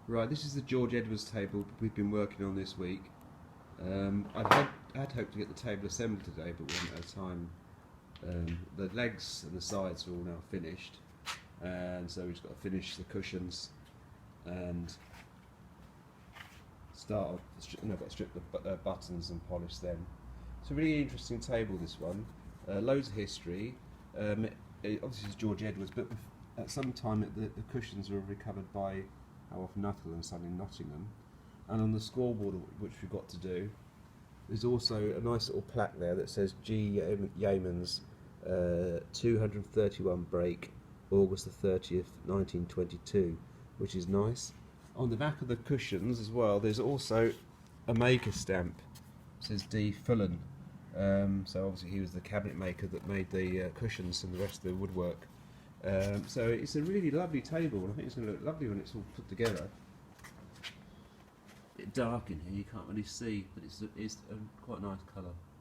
Right, this is the George Edwards table we've been working on this week. I'd hoped to get the table assembled today, but we haven't had time. The legs and the sides are all now finished, and so we've just got to finish the cushions and start. I've got to strip the buttons and polish them. It's a really interesting table, this one. Loads of history. Obviously it's George Edwards, but at some time the cushions were recovered by How Often Nuttall and Son in Nottingham. And on the scoreboard, which we've got to do, there's also a nice little plaque there that says G. Yeaman's 231 break, August the 30th, 1922, which is nice. On the back of the cushions as well, there's also a maker stamp. It says D. Fullen. So obviously he was the cabinet maker that made the cushions and the rest of the woodwork. So it's a really lovely table, and I think it's going to look lovely when it's all put together. A bit dark in here, you can't really see, but it's quite a nice colour.